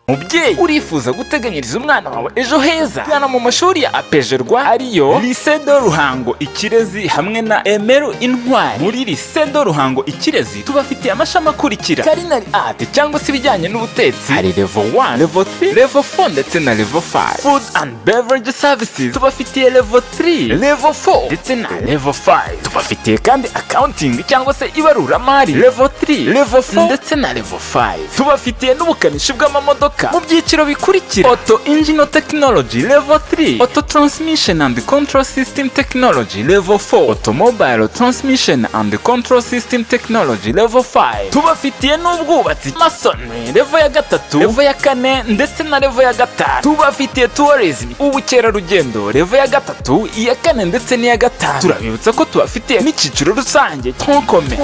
mubyeyi urifuza guteganyiriza umwana wawe ejo heza, gana mu mashuri ya apejerwa ariyo Lycée de Ruhango-IKIREZI hamwe na Emeru Intwari. Muri Lycée de Ruhango-IKIREZI tubafitiye amashami akurikira: Culinary Art cyangwa se ibijyanye n'ubutetsi, hari level 1, level 3, level 4 ndetse na level 5. Food and Beverage Services tubafitiye level 3, level 4 ndetse na level 5. Tubafitiye kandi accounting cyangwa se ibaruramari level 3, level 4 ndetse na level 5. Tubafitiye n'ubukanishi bw'amamodoka mu byiciro bikurikira: Auto Engine Technology level 3, Auto Transmission and Control System Technology level 4, Automobile Transmission and Control System Technology level 5. Tubafitiye n'ubwubatsi Masonry level ya 3, level ya 4 ndetse na level ya 5. Tubafitiye Tourism ubukerarugendo level ya 3, iya 4 ndetse n'iya 5. Turabibutsa ko tubafitiye n'icyiciro rusange Tonkome.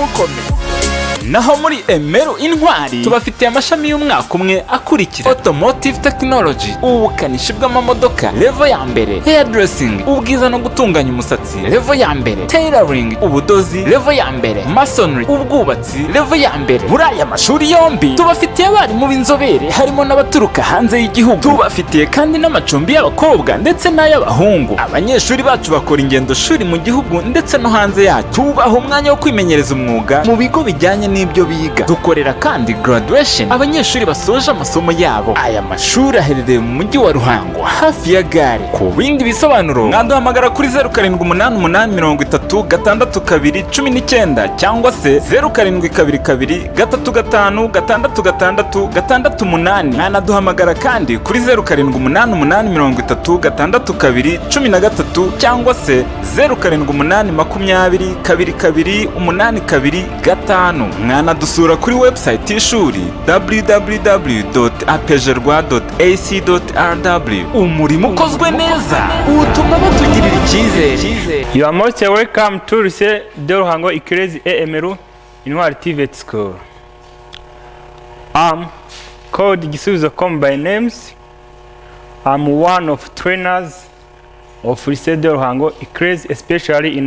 Naho muri Emeru Intwari tubafitiye amashami y'umwaka umwe akurikira: Automotive Technology ubukanishi bw'amamodoka level ya mbere, Hairdressing ubwiza no gutunganya umusatsi level ya mbere, Tailoring ubudozi level ya mbere, Masonry ubwubatsi level ya mbere. Muri aya mashuri yombi tubafitiye abarimu b'inzobere harimo n'abaturuka hanze y'igihugu. Tubafitiye kandi n'amacumbi y'abakobwa ndetse n'ay'abahungu. Abanyeshuri bacu bakora ingendo shuri mu gihugu ndetse no hanze yacu. Tubaha umwanya wo kwimenyereza umwuga mu bigo bijyanye n'ibyo biga. Dukorera kandi graduation abanyeshuri basoje amasomo yabo. Aya mashuri aherereye mu mujyi wa Ruhango hafi ya gare. Ku bindi bisobanuro mwaduhamagara kuri 0788366219 cyangwa se 0722356668. Mwanaduhamagara kandi kuri 0788366213 cyangwa se 0788202282. Mwanadusura kuri website y'ishuri www.apejerwa.ac.rw. Umurimo ukozwe neza utuma batugirira icyizere. You are most welcome to Lycée de Ruhango-IKIREZI Emeru Intwari TVET School. I'm called Gisubizo by names. I'm one of trainers of Lycée de Ruhango-IKIREZI, especially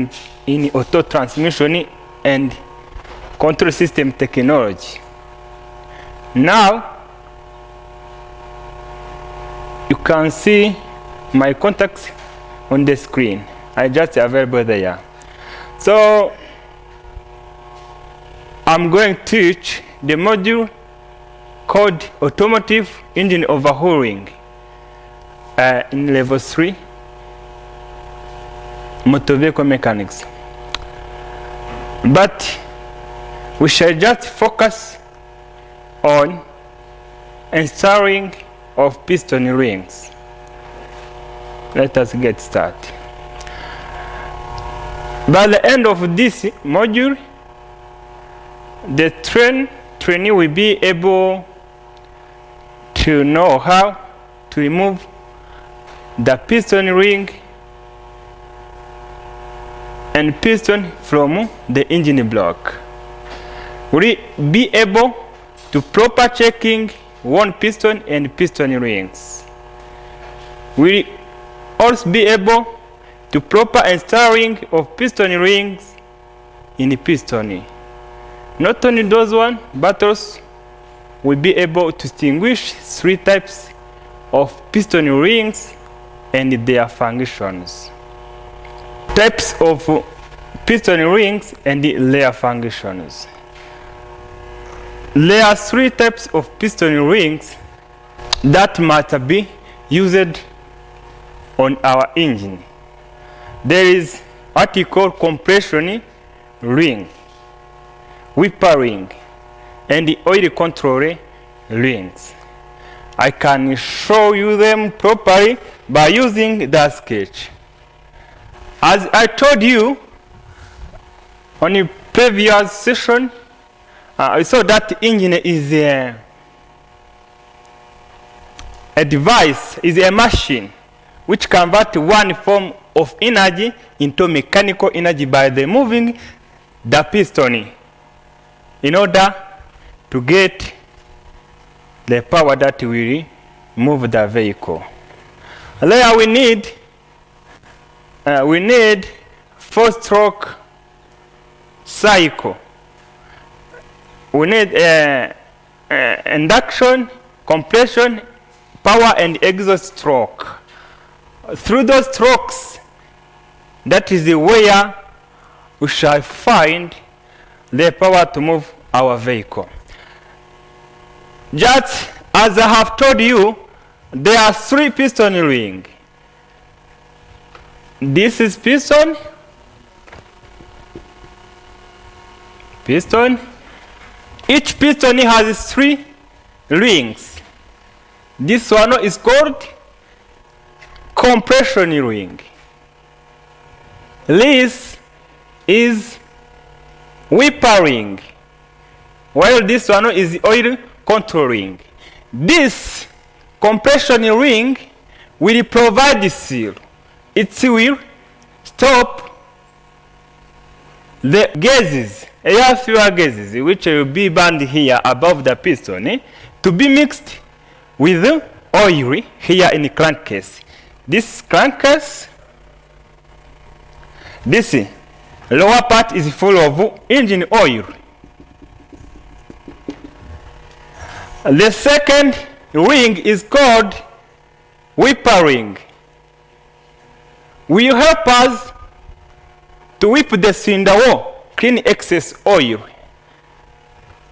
in auto transmission and control system technology. Now you can see my contacts on the screen. I just available there. So I'm going to teach the module called automotive engine overhauling in level 3 motor vehicle mechanics, but we shall just focus on installing of piston rings. Let us get started. By the end of this module, the trainee will be able to know how to remove the piston ring and piston from the engine block. Will be able to proper checking one piston and piston rings. Will also be able to proper installing of piston rings in the piston. Not only those one, but also will be able to distinguish 3 types of piston rings and their functions. Types of piston rings and their functions. There are 3 types of piston rings that must be used on our engine. There is what we call compression ring, wiper ring, and the oil control rings. I can show you them properly by using the sketch. As I told you on the previous session, I saw that engine is a device, is a machine which converts one form of energy into mechanical energy by moving the piston in order to get the power that will move the vehicle. There we need 4-stroke cycle. We need induction, compression, power and exhaust stroke. Through those strokes, that is where we shall find the power to move our vehicle. Just as I have told you, there are 3 piston rings. This is piston. Each piston has 3 rings. This one is called compression ring. This is wiper ring, while this one is oil control ring. This compression ring will provide the seal. It will stop the gases, air fuel gases, which will be burned here above the piston, to be mixed with oil here in the crankcase. This crankcase, this lower part is full of engine oil. The second ring is called wiper ring. Will help us to whip the cylinder wall, clean excess oil.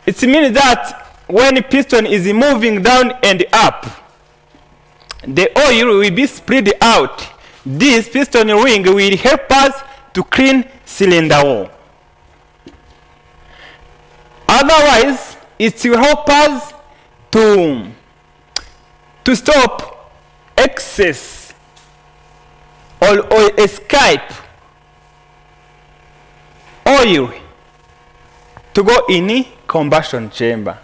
It means that when the piston is moving down and up, the oil will be spread out. This piston ring will help us to clean cylinder wall. Otherwise, it will help us to stop excess or escape oil to go in the combustion chamber.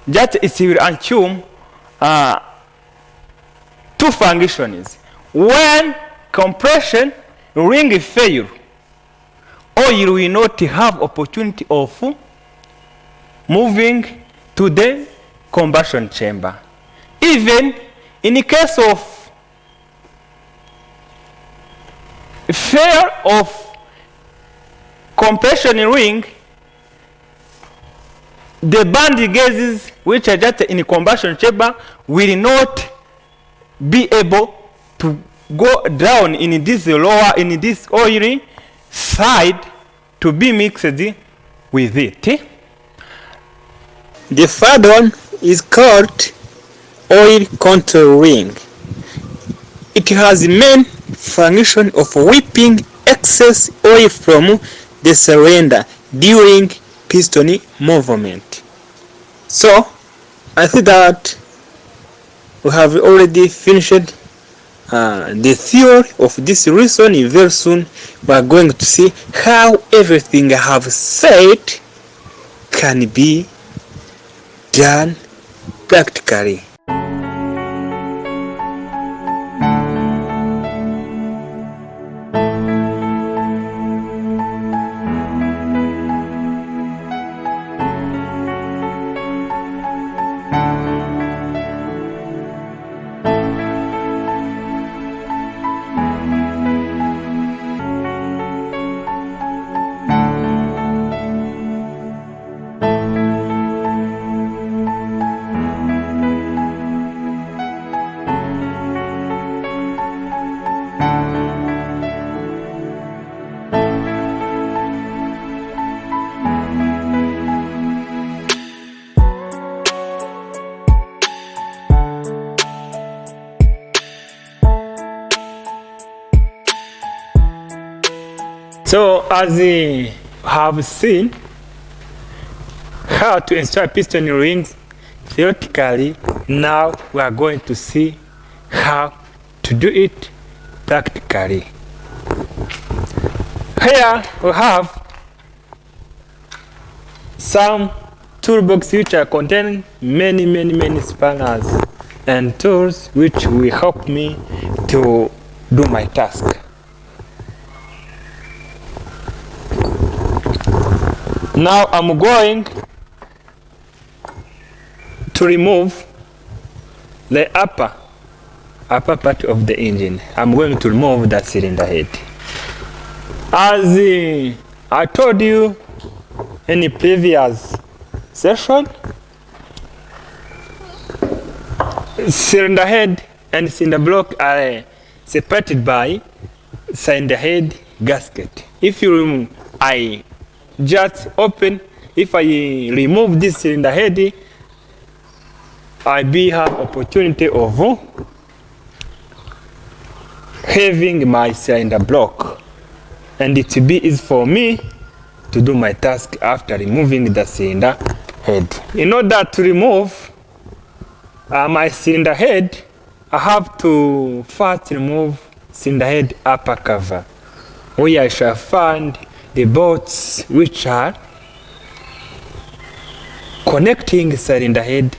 That it will assume 2 functions. When compression ring fail, oil will not have opportunity of moving to the combustion chamber. Even in the case of failure of compression ring, the burned gases which are just in the combustion chamber will not be able to go down in this oily side to be mixed with it. The third one is called oil control ring. It has the main function of whipping excess oil from the cylinder during piston movement. So I think that we have already finished the theory of this reason. Very soon we are going to see how everything I have said can be done practically. So as we have seen how to install piston rings theoretically, now we are going to see how to do it practically. Here we have some toolbox which are containing many spanners and tools which will help me to do my task. Now I'm going to remove the upper part of the engine. I'm going to remove that cylinder head. As I told you in the previous session, cylinder head and cylinder block are separated by cylinder head gasket. If you I just open, if I remove this cylinder head, I be have opportunity of having my cylinder block, and it will be easy for me to do my task after removing the cylinder head. In order to remove my cylinder head, I have to first remove cylinder head upper cover, where I shall find the bolts which are connecting cylinder head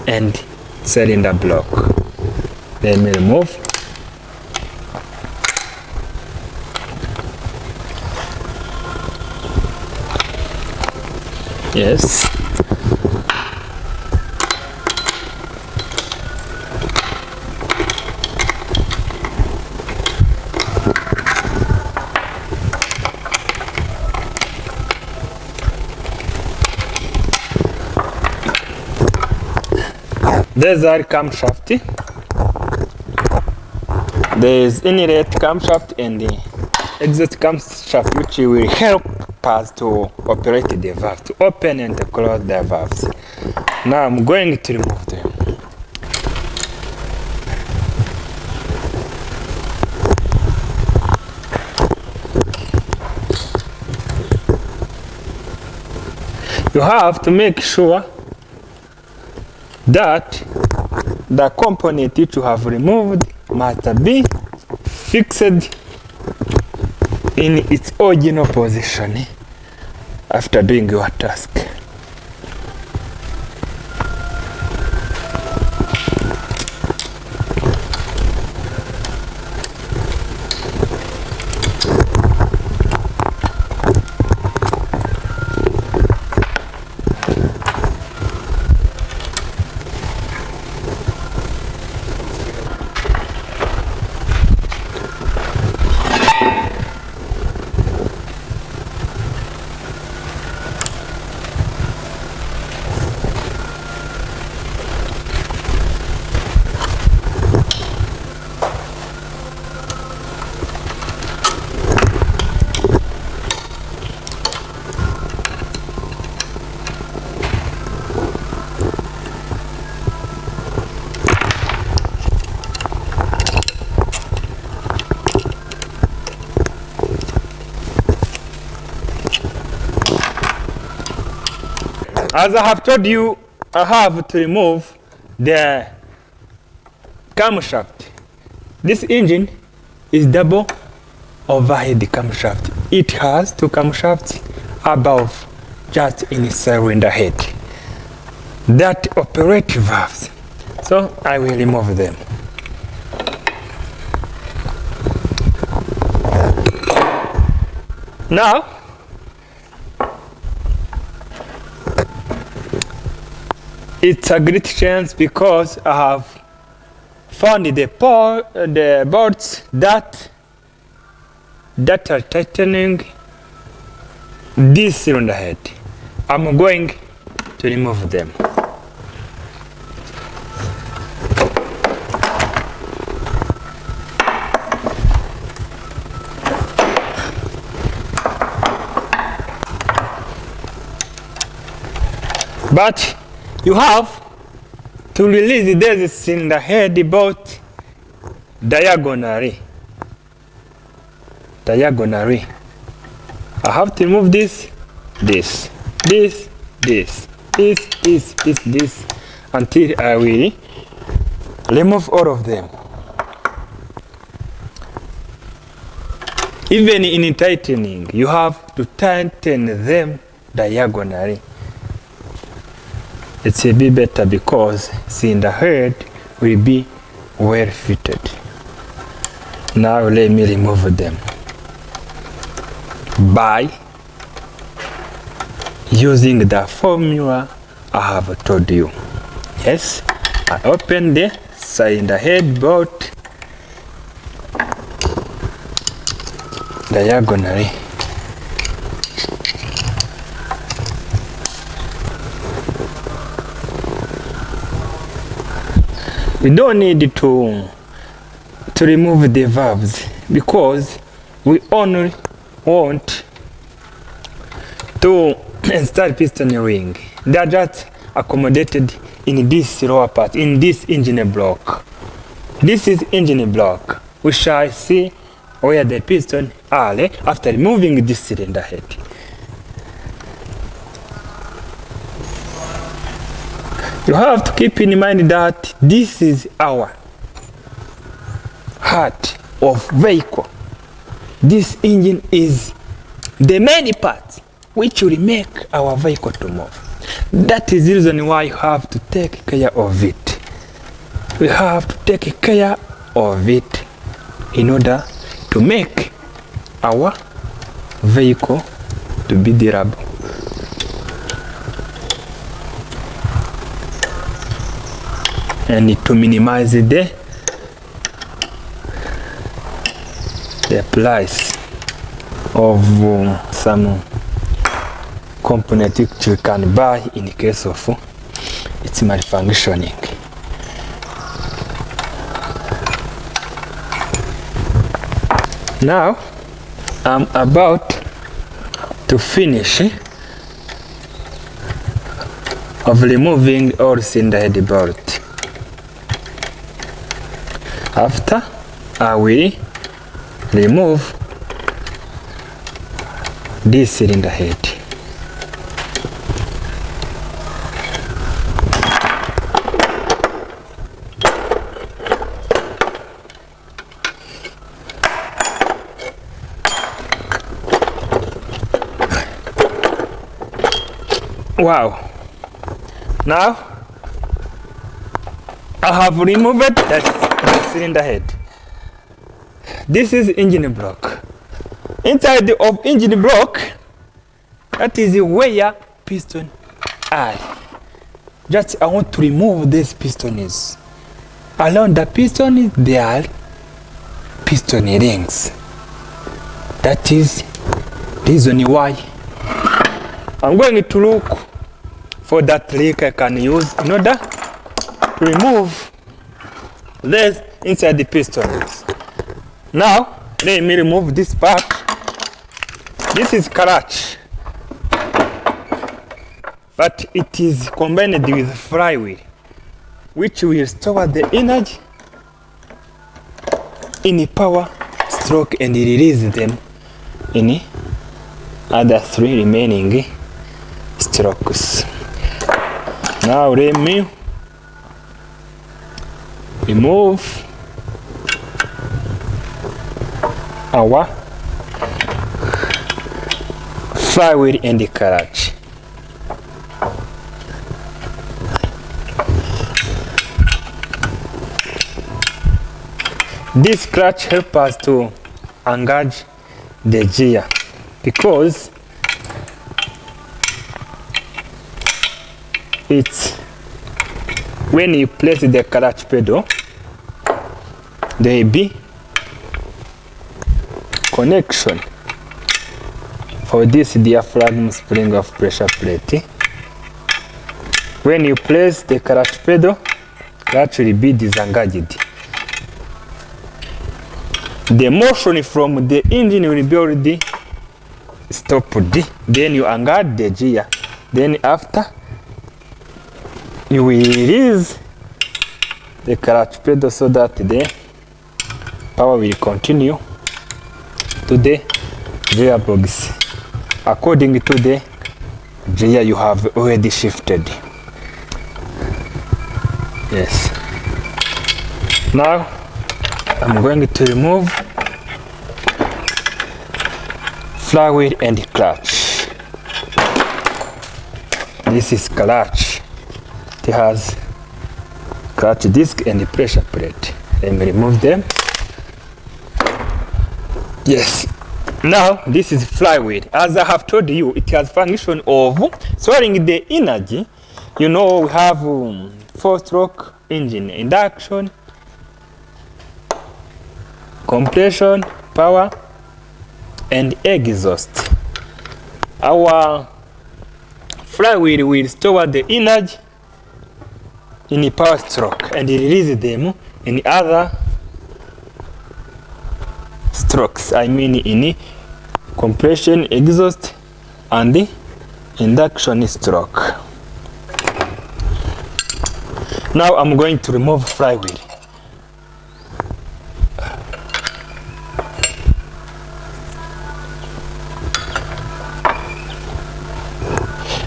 and cylinder block. Let me remove. Yes. There's our camshaft. There is inlet camshaft and the exit camshaft, which will help us to operate the valve, to open and to close the valves. Now I'm going to remove them. You have to make sure that the component which you have removed must be fixed in its original position after doing your task. As I have told you, I have to remove the camshaft. This engine is double overhead camshaft. It has two camshafts above, just in cylinder head, that operate valves. So I will remove them. Now it's a great chance because I have found the bolts that are tightening this cylinder head. I'm going to remove them. But you have to release this cylinder head bolt diagonally. I have to remove this until I will remove all of them. Even in tightening, you have to tighten them diagonally. It will be better because cylinder head will be well fitted. Now let me remove them by using the formula I have told you. Yes, I open the cylinder head bolt diagonally. We don't need to remove the valves because we only want to install piston ring. They are just accommodated in this lower part, in this engine block. This is engine block. We shall see where the piston are after removing this cylinder head. You have to keep in mind that this is our heart of vehicle. This engine is the main part which will make our vehicle to move. That is the reason why you have to take care of it. We have to take care of it in order to make our vehicle to be durable. And to minimize the price of some component which you can buy in case of its malfunctioning. Now I'm about to finish of removing all cylinder head bolt. After, I will remove this cylinder head. Wow. Now I have removed the cylinder head. This is engine block. Inside of engine block, that is where piston are. Just I want to remove this pistons. Around the piston there are piston rings. That is the reason why I'm going to look for that link I can use in order to remove this inside the pistons. Now let me remove this part. This is clutch, but it is combined with flywheel, which will store the energy in power stroke and release them in other three remaining strokes. Now let me remove our flywheel and the clutch. This clutch helps us to engage the gear because it's when you place the clutch pedal, there will be connection for this diaphragm spring of pressure plate. When you place the clutch pedal, clutch will be disengaged. The motion from the engine will be already stopped. Then you engage the gear. Then after, you will release the clutch pedal so that the power will continue to the gearbox according to the gear you have already shifted. Yes. Now I'm going to remove flywheel and clutch. This is clutch. It has clutch disc and pressure plate. Let me remove them. Yes. Now this is flywheel. As I have told you, it has function of storing the energy. You know, we have 4-stroke engine: induction, compression, power, and exhaust. Our flywheel will store the energy in power stroke and release them in other strokes. I mean in compression, exhaust, and induction stroke. Now I'm going to remove flywheel.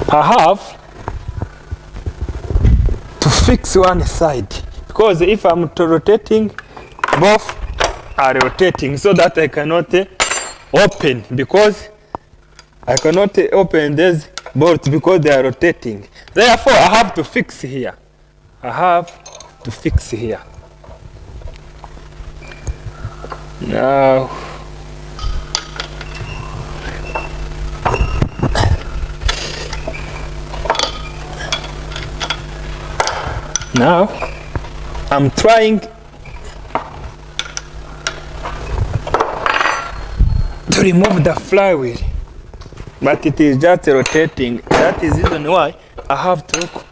I have to fix one side because if I'm rotating, both are rotating, so that I cannot open, because I cannot open these bolts because they are rotating. Therefore, I have to fix here. I have to fix here. Now, I'm trying to remove the flywheel, but it is just rotating. That is the reason why I have to look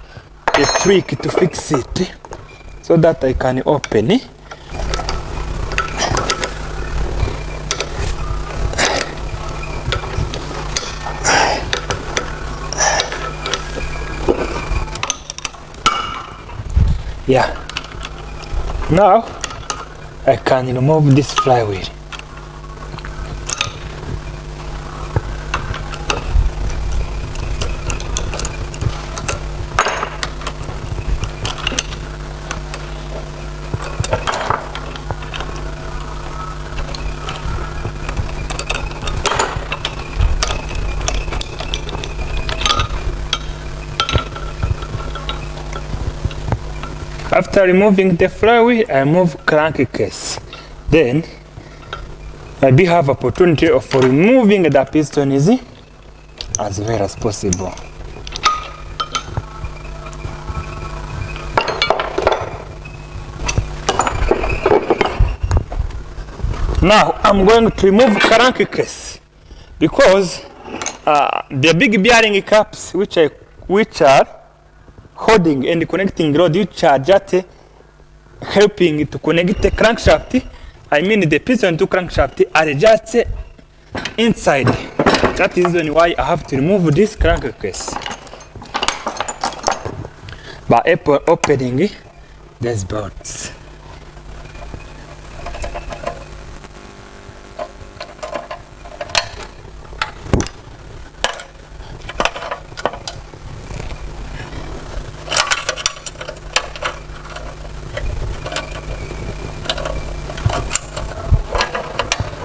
a trick to fix it so that I can open it. Yeah. Now I can remove this flywheel. After removing the flywheel, I move crankcase. Then I do have opportunity of removing the piston as well as possible. Now I'm going to remove crankcase because the big bearing caps which are holding and connecting rod, which are just helping to connect the crankshaft, I mean the piston to crankshaft, are just inside. That is the reason why I have to remove this crankcase by opening these bolts.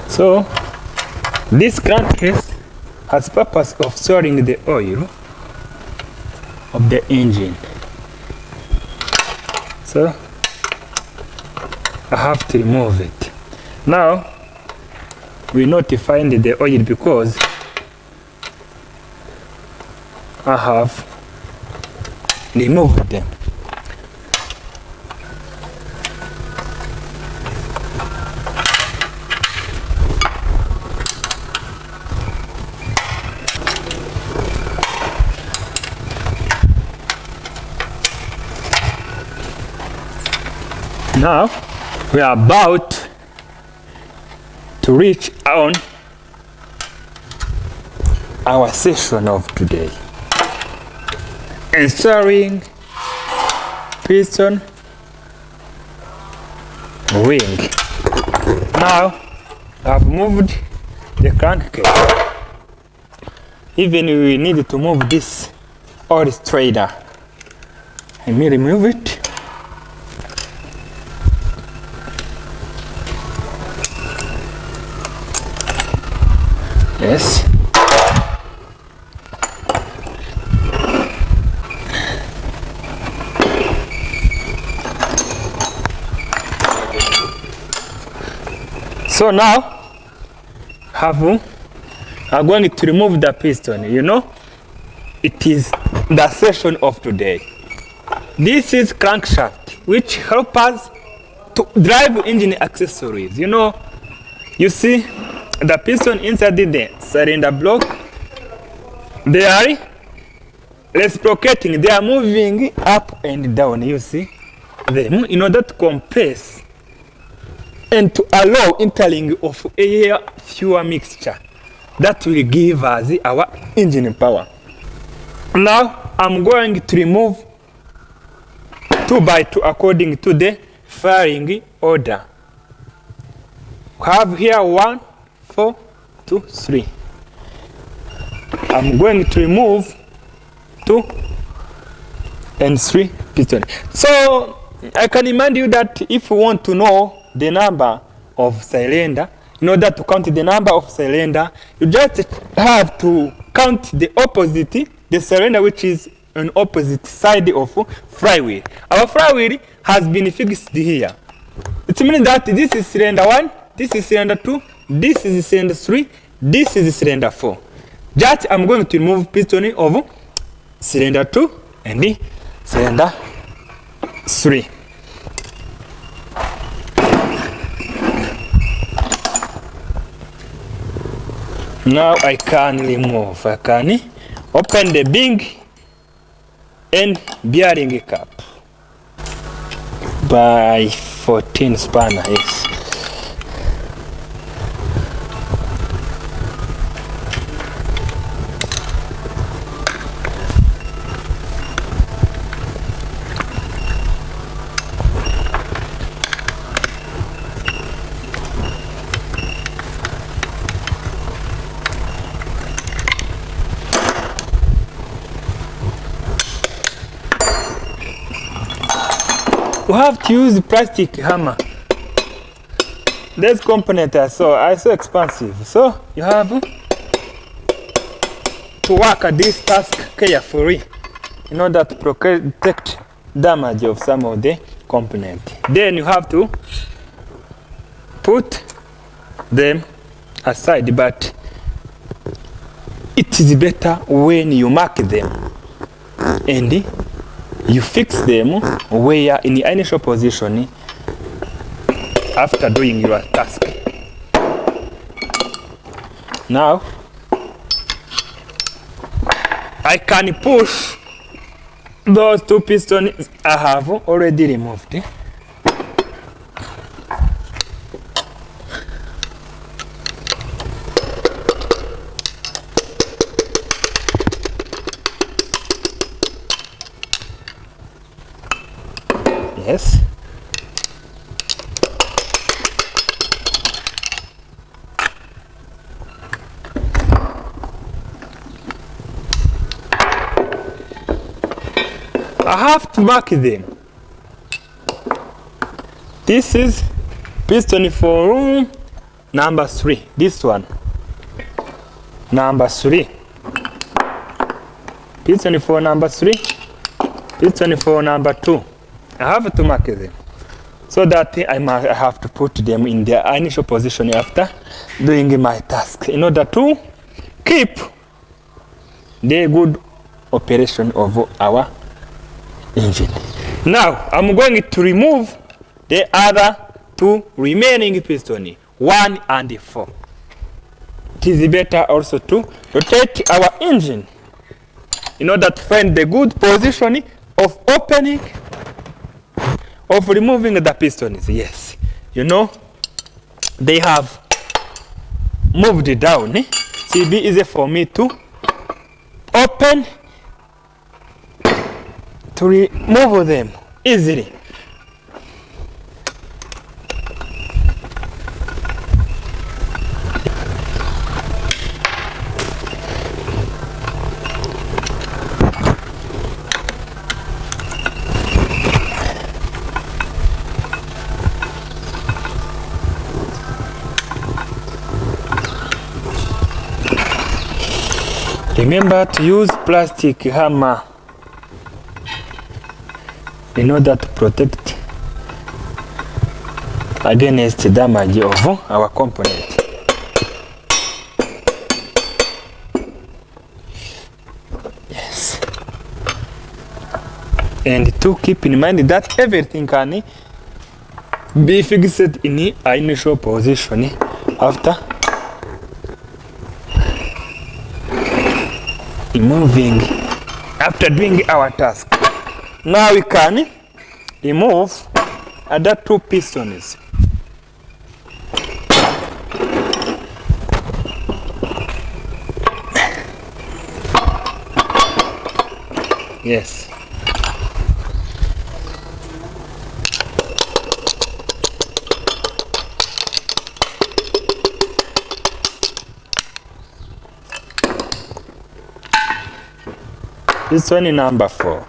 So this crankcase has purpose of storing the oil of the engine. So I have to remove it. Now we not find the oil because I have removed them. Now we are about to reach on our session of today. Installing piston ring. Now I have moved the crankcase. Even we need to move this oil strainer. Let me remove it. Yes. So now I'm going to remove the piston. You know, it is the session of today. This is crankshaft, which help us to drive engine accessories. You know, you see the piston inside the cylinder block, they are reciprocating, they are moving up and down, you see them, in order to compress and to allow entering of air fuel mixture that will give us our engine power. Now I'm going to remove 2 by 2 according to the firing order. We have here 1, 4, 2, 3. I'm going to remove 2 and 3 pistons. So I can remind you that if you want to know the number of cylinder, in order to count the number of cylinder, you just have to count the opposite, the cylinder which is on opposite side of flywheel. Our flywheel has been fixed here. It means that this is cylinder 1, this is cylinder 2, this is cylinder 3, this is cylinder 4. Just I'm going to remove piston of cylinder 2 and the cylinder 3. Now I can remove, I can open the big end bearing cap by 14 spanner, yes. We have to use plastic hammer. This component are so expensive, so you have to work at this task carefully in order to protect damage of some of the component. Then you have to put them aside, but it is better when you mark them and you fix them where in the initial position after doing your task. Now I can push those 2 pistons I have already removed. Yes. I have to mark them. This is piston for room number 3. This one. Number 3. Piston for number 3. Piston for number 2. I have to mark them so that I have to put them in their initial position after doing my task in order to keep the good operation of our engine. Now I'm going to remove the other 2 remaining pistons, 1 and 4. It is better also to rotate our engine in order to find the good position of opening, of removing the pistons. Yes, you know they have moved down. So it be easy for me to open, to remove them easily. Remember to use plastic hammer in order to protect against damage of our component. Yes. And to keep in mind that everything can be fixed in the initial position after removing after doing our task. Now we can remove other 2 pistons. Yes. This one is number 4.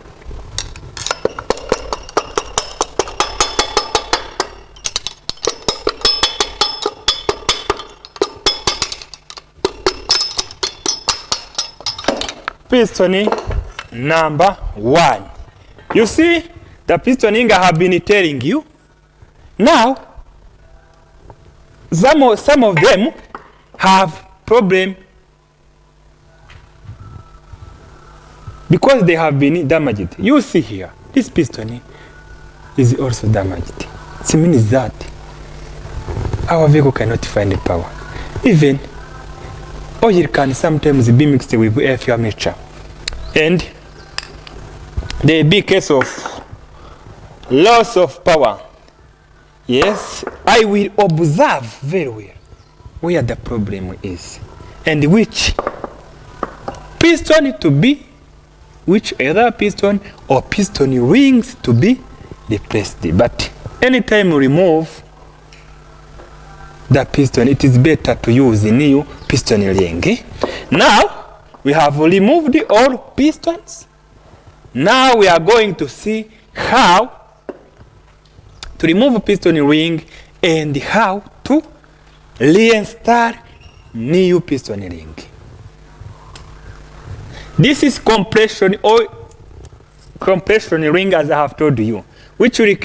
Piston number 1. You see the pistoning I have been telling you. Now some of them have problem because they have been damaged. You see here, this piston is also damaged. It means that our vehicle cannot find the power. Even oil can sometimes be mixed with air fuel mixture. And there be case of loss of power. Yes, I will observe very well where the problem is and which piston to be, which other piston or piston rings to be replaced. But anytime you remove the piston, it is better to use a new piston ring. Now we have removed all pistons. Now we are going to see how to remove piston ring and how to reinstall new piston ring. This is compression ring, as I have told you, which will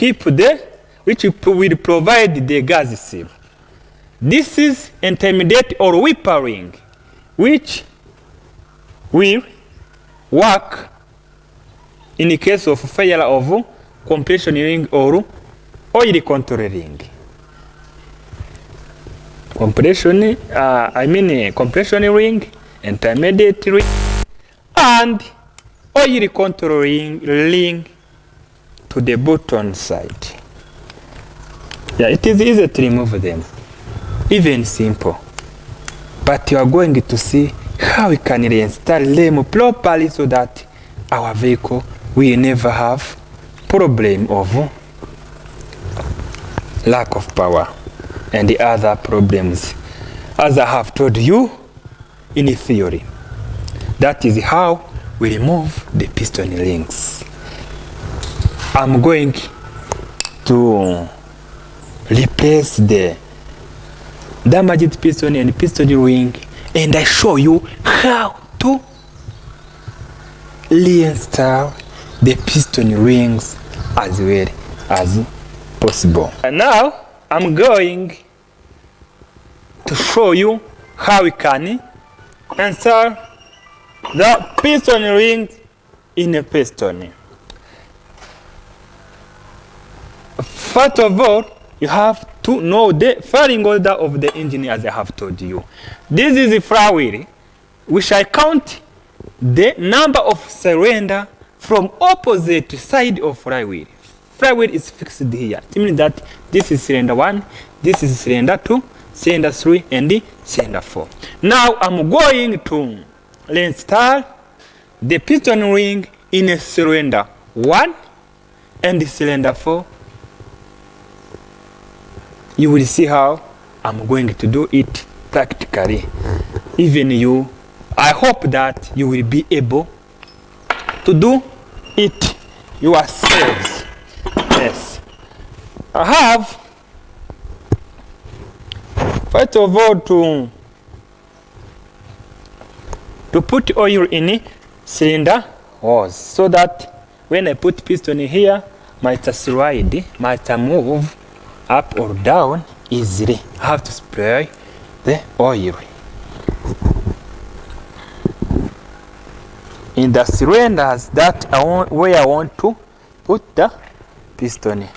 provide the gas seal. This is intermediate or whipper ring, which will work in the case of failure of compression ring or oil control ring. Compression ring, intermediate ring, and oil control ring to the bottom side. Yeah, it is easy to remove them, even simple. But you are going to see how we can reinstall them properly so that our vehicle will never have problem of lack of power and the other problems, as I have told you in theory. That is how we remove the piston rings. I'm going to replace the damaged piston and piston ring, and I show you how to reinstall the piston rings as well as possible. And now I'm going to show you how we can install the piston ring in a piston. First of all, you have to know the firing order of the engine, as I have told you. This is the flywheel, which I count the number of cylinder from opposite side of flywheel. Flywheel is fixed here. It means that this is cylinder 1, this is cylinder 2, cylinder 3, and cylinder 4. Now I'm going to reinstall the piston ring in a cylinder 1 and cylinder 4. You will see how I'm going to do it practically. Even you, I hope that you will be able to do it yourselves. Yes. I have, first of all, to put oil in cylinder hose so that when I put piston in here, might slide, might move up or down easily. I have to spray the oil in the cylinders that where I want to put the piston.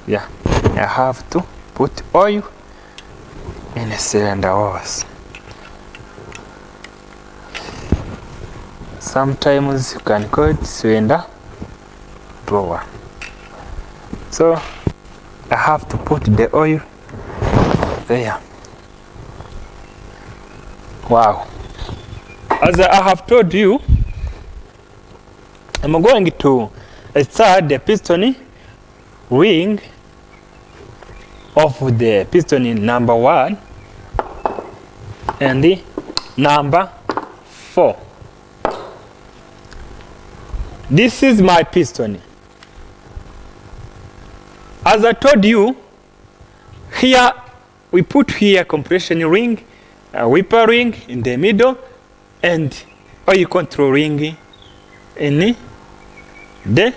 Yeah, I have to put oil in the cylinder hose. Sometimes you can call it cylinder drawer. So I have to put the oil there. Wow. As I have told you, I'm going to start the piston ring of the piston in number 1 and the number 4. This is my piston. As I told you, here we put here compression ring, a whipper ring in the middle, and oil control ring in the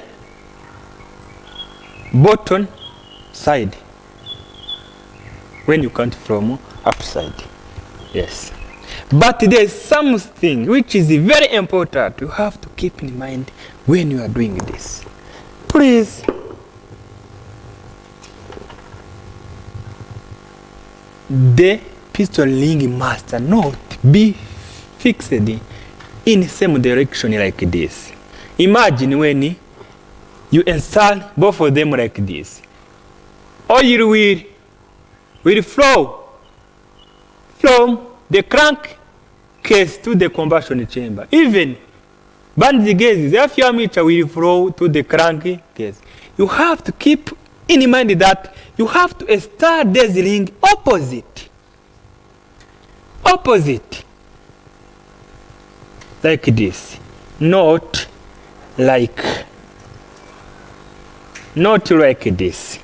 bottom side when you count from upside. Yes, but there's something which is very important you have to keep in mind when you are doing this. Please, the piston ring must not be fixed in the same direction like this. Imagine when you install both of them like this. Oil will flow from the crank case to the combustion chamber. Even banded gases, the fuel meter will flow to the crank case. You have to keep in mind that you have to start this ring opposite, like this, not like this.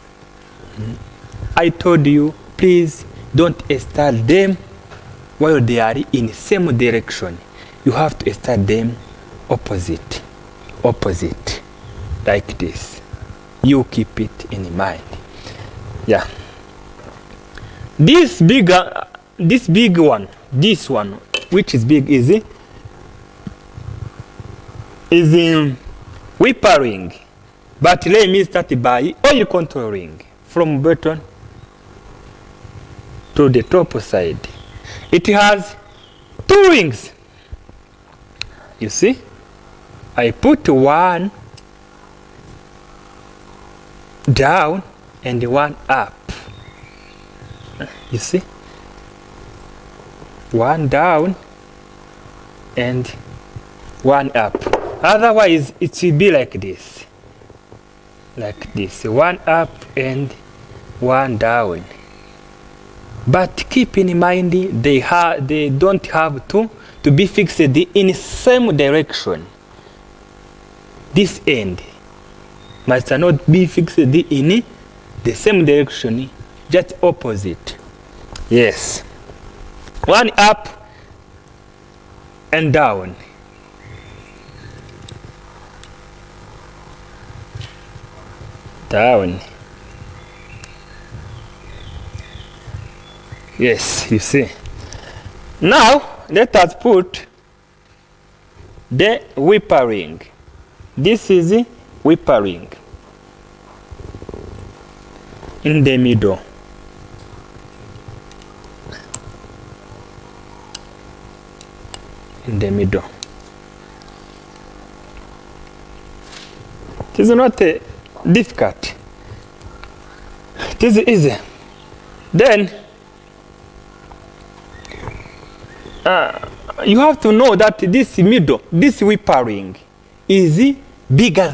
I told you, please don't start them while they are in the same direction. You have to start them opposite, like this. You keep it in mind. Yeah. This one, which is big, is whipper ring. But let me start by oil control ring from bottom to the top side. It has 2 rings. You see, I put one down and one up. You see, one down and one up. Otherwise it will be like this, one up and one down. But keep in mind they don't have to be fixed in the same direction. This end must not be fixed in the same direction, just opposite. Yes, one up and down. Down. Yes, you see. Now let us put the whipper ring. This is the whipper ring in the middle. In the middle. It is not difficult. It is easy. Then you have to know that this middle, this whipper ring, is bigger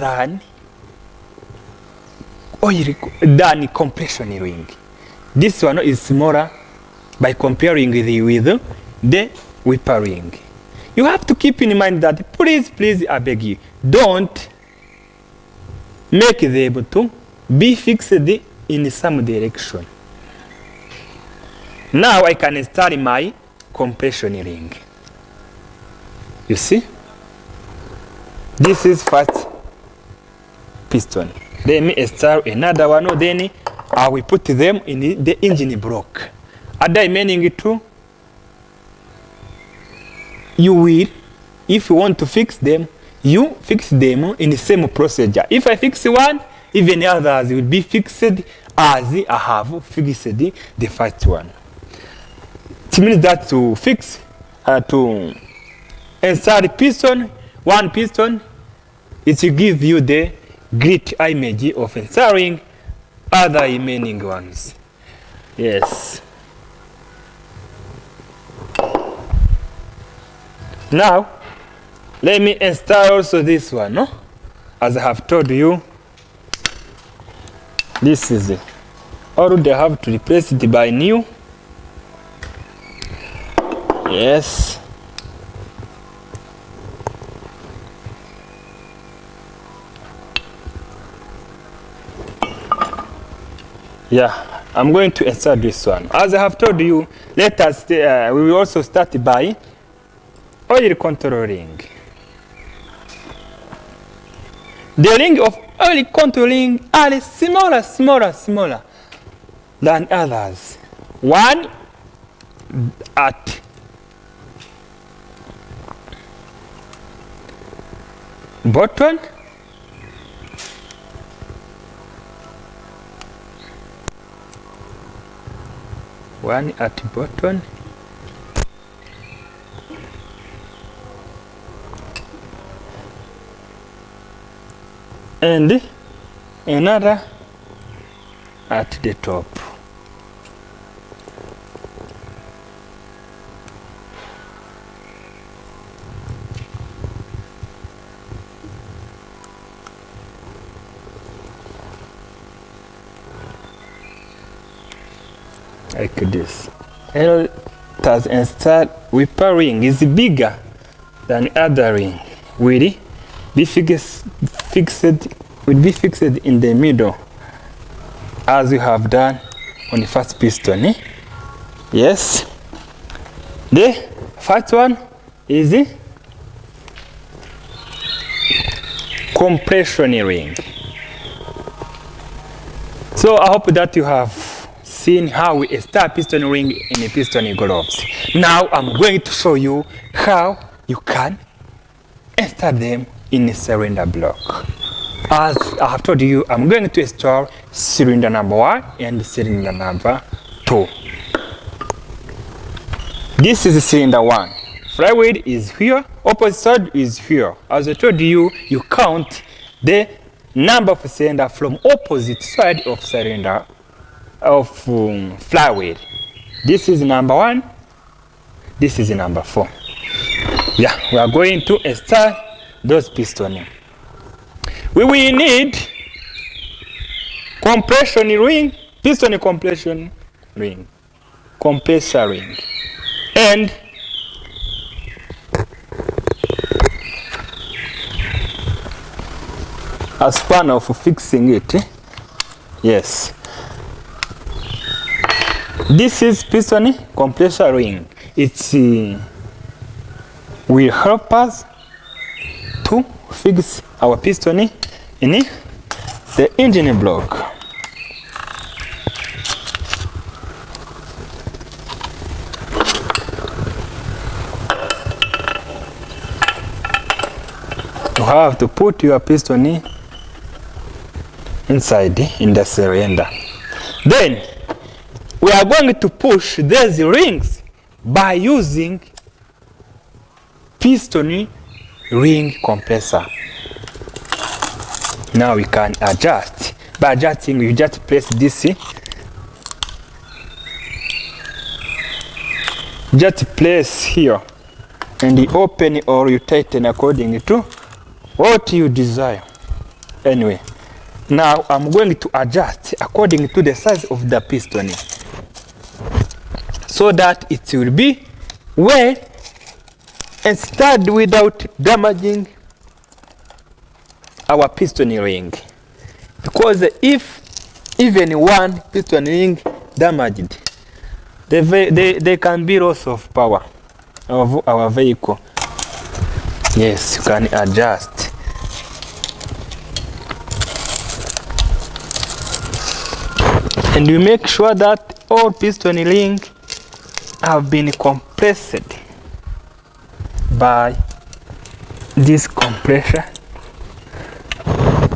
than compression ring. This one is smaller by comparing with the whipper ring. You have to keep in mind that, please, I beg you, don't make them to be fixed in some direction. Now I can start my compression ring. You see, this is first piston. Let me start another one, then I will put them in the engine block. Other remaining 2, you will, if you want to fix them, you fix them in the same procedure. If I fix one, even others will be fixed as I have fixed the first one. It means that to fix, to insert the piston, one piston, it will give you the great image of installing other remaining ones. Yes. Now, let me install also this one, no? As I have told you, this is it. Already I have to replace it by new. Yes. Yeah, I'm going to install this one. As I have told you, let us, we will also start by oil control ring. The ring of oil controlling are smaller than others. One at bottom, one at bottom, and another at the top. Like this. And it has installed wiper ring is bigger than other ring. Will be fixed in the middle, as you have done on the first piston. Yes. The first one is the compression ring. So I hope that you have seen how we install piston ring in a piston gloves. Now I'm going to show you how you can install them in a cylinder block. As I have told you, I'm going to install cylinder number 1 and cylinder number 2. This is cylinder 1. Flywheel is here, opposite side is here. As I told you, you count the number of cylinder from opposite side of cylinder of flywheel. This is number 1, this is number 4. Yeah, we are going to install those pistons. We will need compression ring, piston compression ring, compressor ring, and a spanner for fixing it. Yes. This is piston compressor ring. It will help us to fix our piston in the engine block. You have to put your piston inside in the cylinder. Then we are going to push these rings by using piston ring compressor. Now we can adjust. By adjusting, you just press this. Just place here and you open or you tighten according to what you desire. Anyway, now I'm going to adjust according to the size of the piston, so that it will be well installed without damaging our piston ring. Because if even one piston ring damaged, there can be loss of power of our vehicle. Yes, you can adjust. And you make sure that all piston rings have been compressed by this compressor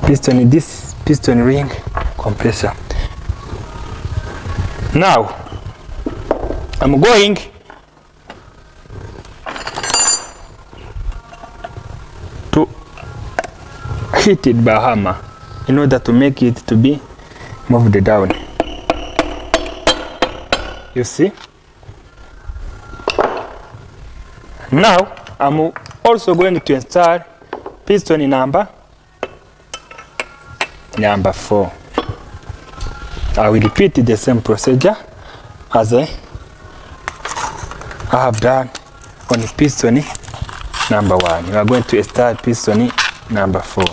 piston, this piston ring compressor. Now I'm going hit it by hammer in order to make it to be moved down. You see? Now I'm also going to install piston number 4. I will repeat the same procedure as I have done on piston number 1. We are going to install piston number 4.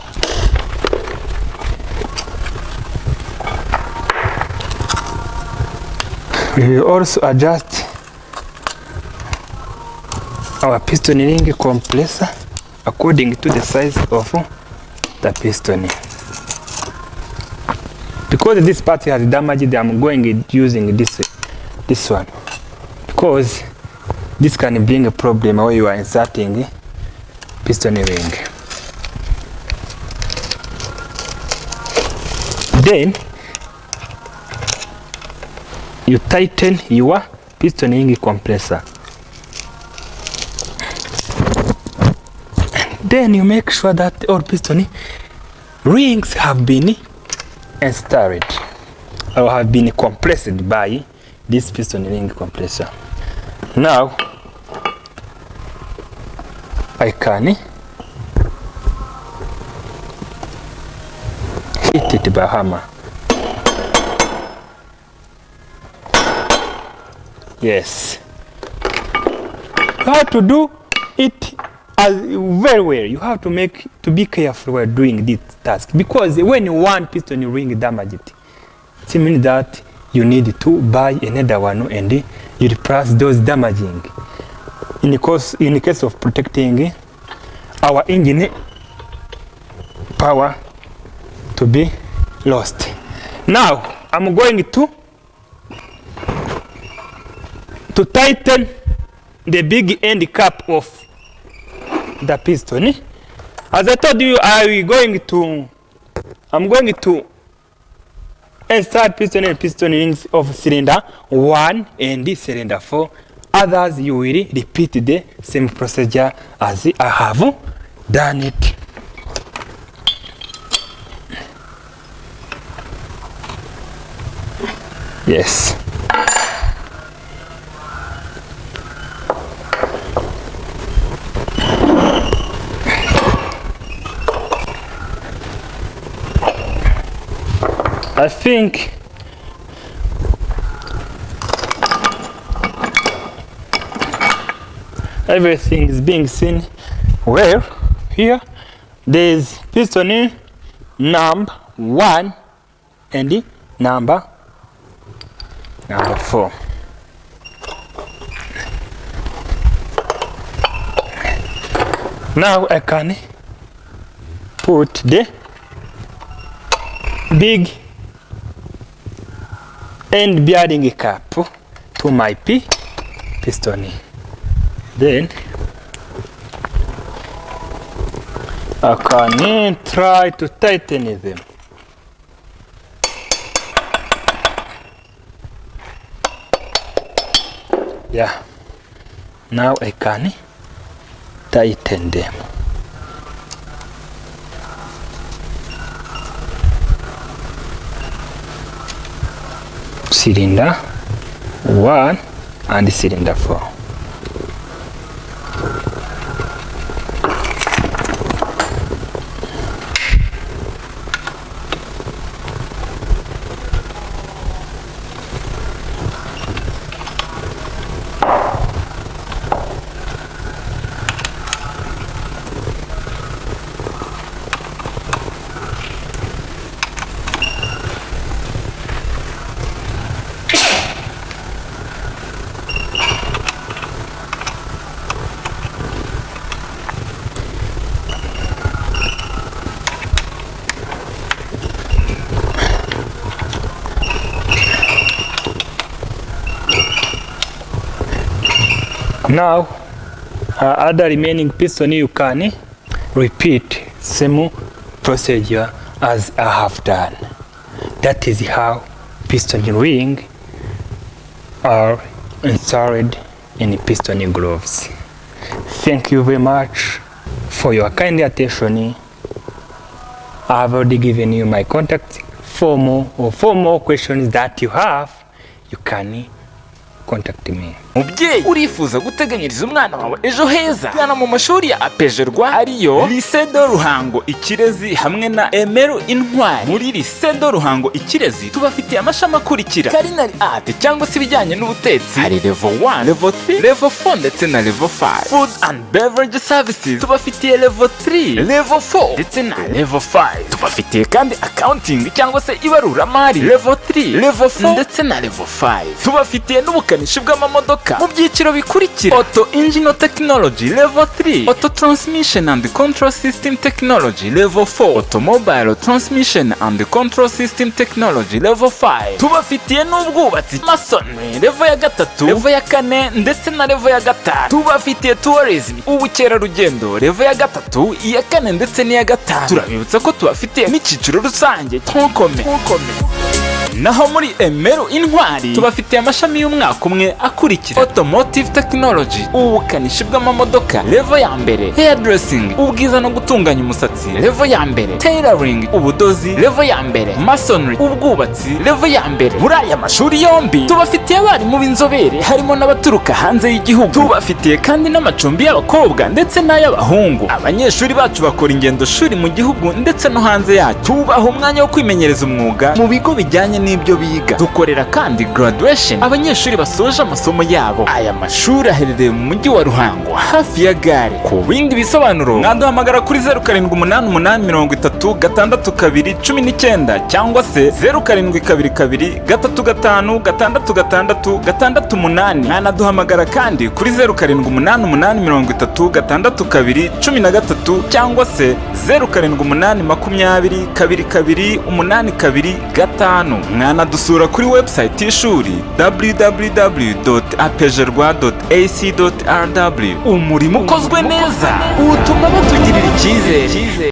We will also adjust our piston ring compressor according to the size of the piston. Because this part has damaged, I'm going using this one, because this can bring a problem where you are inserting piston ring. Then you tighten your piston ring compressor. Then you make sure that all piston rings have been installed or have been compressed by this piston ring compressor. Now I can hit it by hammer. Yes, you have to do it very well. You have to be careful while doing this task, because when one piston ring damaged, it means that you need to buy another one and you replace those damaging in the case of protecting our engine power to be lost. Now I'm going to tighten the big end cap of the piston. As I told you, I'm going to insert piston and piston rings of cylinder 1 and cylinder 4. Others you will repeat the same procedure as I have done it. Yes. I think everything is being seen well. Here there is piston number 1 and number 4. Now I can put the big end bearing cap to my piston. Then I can try to tighten them. Yeah, now I can tighten them. Cylinder 1 and cylinder 4. Now other remaining piston you can repeat same procedure as I have done. That is how piston ring are installed in piston gloves. Thank you very much for your kind attention. I've already given you my contact. For more questions that you have, you can contact me. Mubyeyi urifuza guteganyiriza umwana wawe ejo heza, gana mu mashuri ya apejerwa ariyo Lycée de Ruhango-IKIREZI hamwe na Emeru Intwari. Muri Lycée de Ruhango-IKIREZI tubafitiye amashami akurikira: Culinary Art cyangwa se ibijyanye n'ubutetsi, hari level 1, level 3, level 4 ndetse na level 5. Food and Beverage Services tubafitiye level 3, level 4 ndetse na level 5. Tubafitiye kandi Accounting cyangwa se ibaruramari level 3, level 4 ndetse na level 5. Tubafitiye n'ubukanishi bw'amamodoka mu byiciro bikurikira: Auto Engine Technology level 3, Auto Transmission and Control System Technology level 4, Automobile Transmission and Control System Technology level 5. Tubafitiye n'ubwubatsi Masonry level ya 3, level ya 4 ndetse na level ya 5. Tubafitiye Tourism ubukerarugendo level ya 3, iya 4 ndetse n'iya 5. Turabibutsa ko tubafitiye n'icyiciro rusange Tonkome. Naho muri Emeru Intwari tubafitiye amashami y'umwaka umwe akurikira: Automotive Technology ubukanishi bw'amamodoka level ya mbere, Hairdressing ubwiza no gutunganya umusatsi level ya mbere, Tailoring ubudozi level ya mbere, Masonry ubwubatsi level ya mbere. Muri aya mashuri yombi tubafitiye abarimu b'inzobere harimo n'abaturuka hanze y'igihugu. Tubafitiye kandi n'amacumbi y'abakobwa ndetse n'ay'abahungu. Abanyeshuri bacu bakora ingendo shuri mu gihugu ndetse no hanze yacyo. Tubaha umwanya wo kwimenyereza umwuga mu bigo bijyanye n'ibyo biga. Dukorera kandi graduation abanyeshuri basoje amasomo yabo. Aya mashuri aherereye mu mujyi wa Ruhango hafi ya gare. Ku bindi bisobanuro mwaduhamagara kuri 0788636219 cyangwa se 0722356668. Mwanaduhamagara kandi kuri 0788336213 cyangwa se 0788202285. Mwanadusura kuri website y'ishuri www.apejerwa.ac.rw. Umurimo ukozwe neza utuma batugirira icyizere.